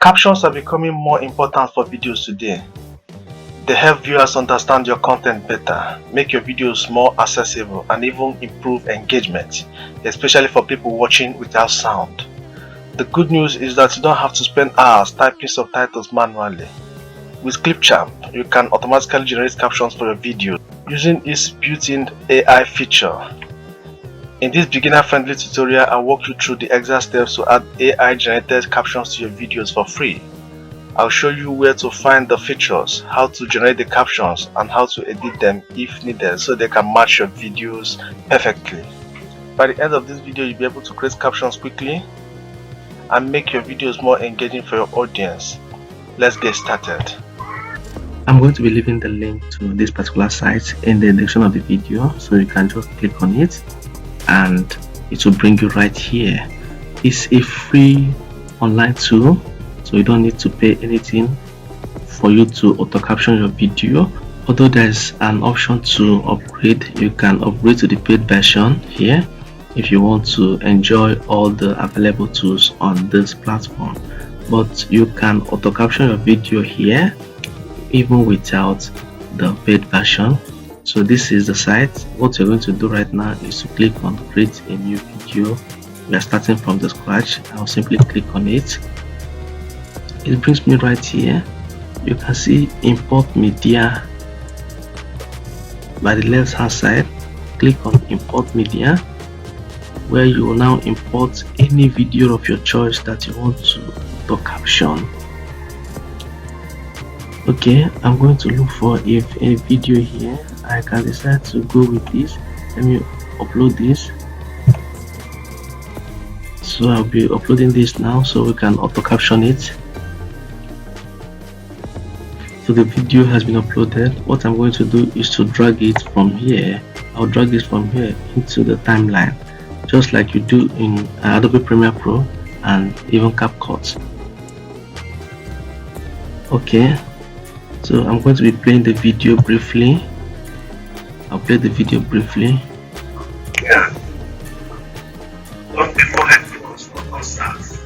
Captions are becoming more important for videos today. They help viewers understand your content better, make your videos more accessible, and even improve engagement, especially for people watching without sound. The good news is that you don't have to spend hours typing subtitles manually. With Clipchamp, you can automatically generate captions for your video using its built-in AI feature. In this beginner-friendly tutorial, I'll walk you through the exact steps to add AI-generated captions to your videos for free. I'll show you where to find the features, how to generate the captions, and how to edit them if needed so they can match your videos perfectly. By the end of this video, you'll be able to create captions quickly and make your videos more engaging for your audience. Let's get started. I'm going to be leaving the link to this particular site in the description of the video, so you can just click on it and it will bring you right here. It's a free online tool, so you don't need to pay anything for you to auto caption your video. Although there's an option to upgrade, you can upgrade to the paid version here if you want to enjoy all the available tools on this platform. But you can auto caption your video here even without the paid version. So this is the site. What you're going to do right now is to click on create a new video. We are starting from the scratch. I'll simply click on it. It brings me right here. You can see import media by the left hand side. Click on import media, where you will now import any video of your choice that you want to auto caption. Okay, I'm going to look for a video here. I can decide to go with this. Let me upload this. So I'll be uploading this now so we can auto caption it. So the video has been uploaded. What I'm going to do is to drag it from here. I'll drag it from here into the timeline, just like you do in Adobe Premiere Pro and even CapCut. Okay, so I'm going to be playing the video briefly. I'll play the video briefly. Yeah. Long before headphones or concerts,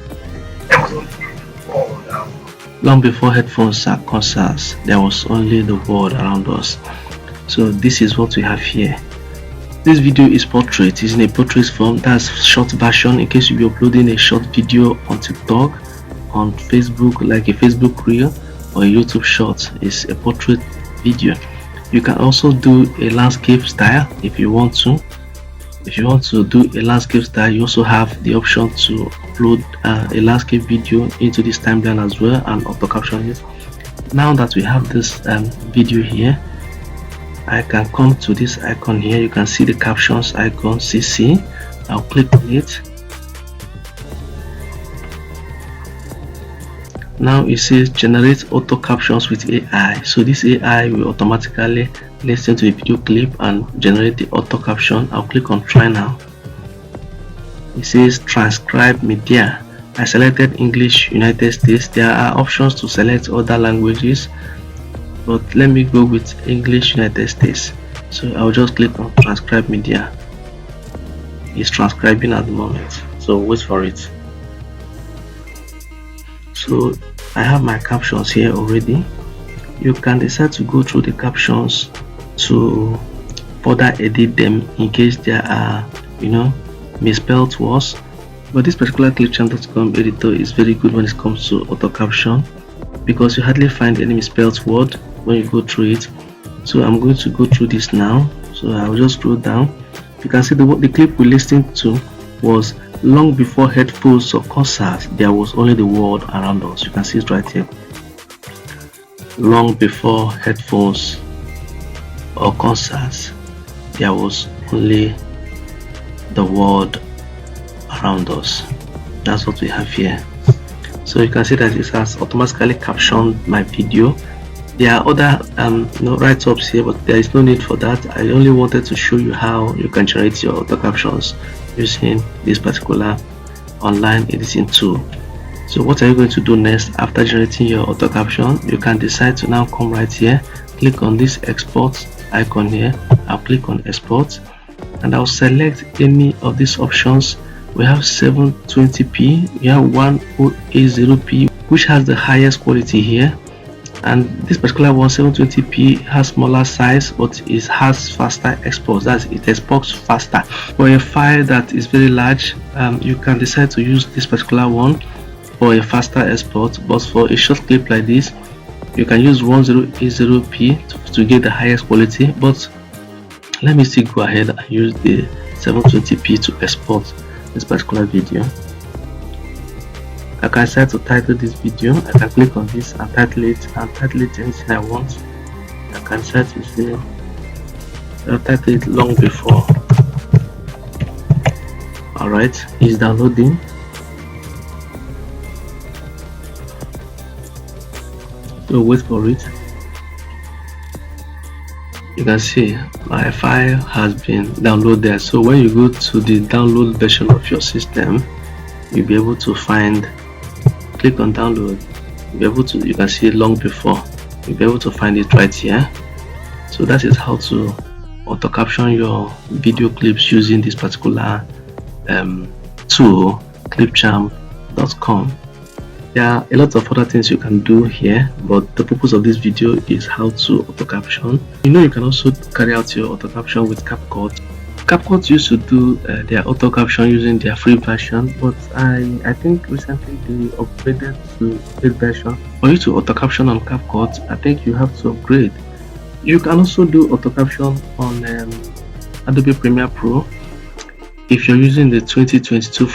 there was only the world around us. Long before headphones and concerts, there was only the world around us. So this is what we have here. This video is portrait. It's in a portrait form. That's short version in case you'll be uploading a short video on TikTok, on Facebook, like a Facebook reel or a YouTube short. It's a portrait video. You can also do a landscape style if you want to. If you want to do a landscape style, you also have the option to upload a landscape video into this timeline as well and auto caption it. Now that we have this video here, I can come to this icon here. You can see the captions icon CC. I'll click on it. Now it says generate auto captions with AI. So this AI will automatically listen to a video clip and generate the auto caption. I'll click on try now. It says transcribe media. I selected English United States. There are options to select other languages, but let me go with English United States. So I'll just click on transcribe media. It's transcribing at the moment, so wait for it. So I have my captions here already. You can decide to go through the captions to further edit them in case there are, misspelled words. But this particular Clipchamp.com editor is very good when it comes to auto caption, because you hardly find any misspelled word when you go through it. So I'm going to go through this now. So I'll just scroll down. You can see the clip we listened to was long before headphones or concerts, there was only the world around us. You can see it right here. Long before headphones or concerts, there was only the world around us. That's what we have here. So you can see that it has automatically captioned my video. There are other write-ups here, but there is no need for that. I only wanted to show you how you can generate your auto captions using this particular online editing tool. So what are you going to do next after generating your auto caption? You can decide to now come right here, click on this export icon here. I'll click on export and I'll select any of these options. We have 720p, we have 1080p, which has the highest quality here. And this particular one, 720p, has smaller size, but it has faster export. That's it exports faster. For a file that is very large, you can decide to use this particular one for a faster export. But for a short clip like this, you can use 1080p to get the highest quality. But let me still go ahead and use the 720p to export this particular video. I can decide to title this video. I can click on this and title it anything I want. I can decide to say I'll title it long before. Alright, it's downloading. So wait for it. You can see my file has been downloaded. So when you go to the download version of your system, you'll be able to find, click on download, you can see long before, you'll be able to find it right here. So that is how to auto caption your video clips using this particular tool, clipchamp.com. There are a lot of other things you can do here, but the purpose of this video is how to auto caption. You can also carry out your auto caption with CapCut. CapCut used to do their auto caption using their free version, but I think recently they upgraded to paid version. For you to auto caption on CapCut, I think you have to upgrade. You can also do auto caption on Adobe Premiere Pro if you're using the 2022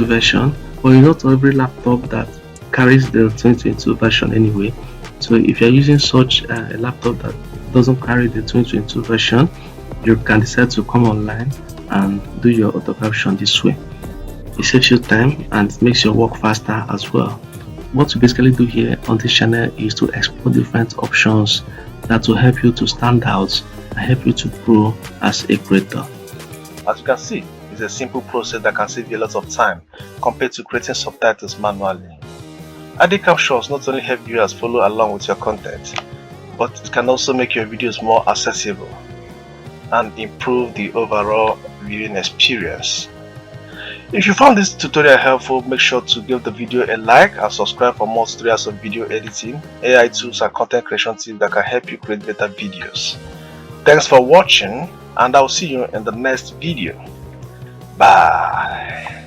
version, but not every laptop that carries the 2022 version anyway. So if you're using such a laptop that doesn't carry the 2022 version, you can decide to come online and do your auto caption this way. It saves you time and it makes your work faster as well. What you basically do here on this channel is to explore different options that will help you to stand out and help you to grow as a creator. As you can see, it's a simple process that can save you a lot of time compared to creating subtitles manually. Adding captions not only help viewers follow along with your content, but it can also make your videos more accessible and improve the overall viewing experience. If you found this tutorial helpful, make sure to give the video a like and subscribe for more tutorials of video editing, AI tools and content creation tips that can help you create better videos. Thanks for watching, and I'll see you in the next video. Bye.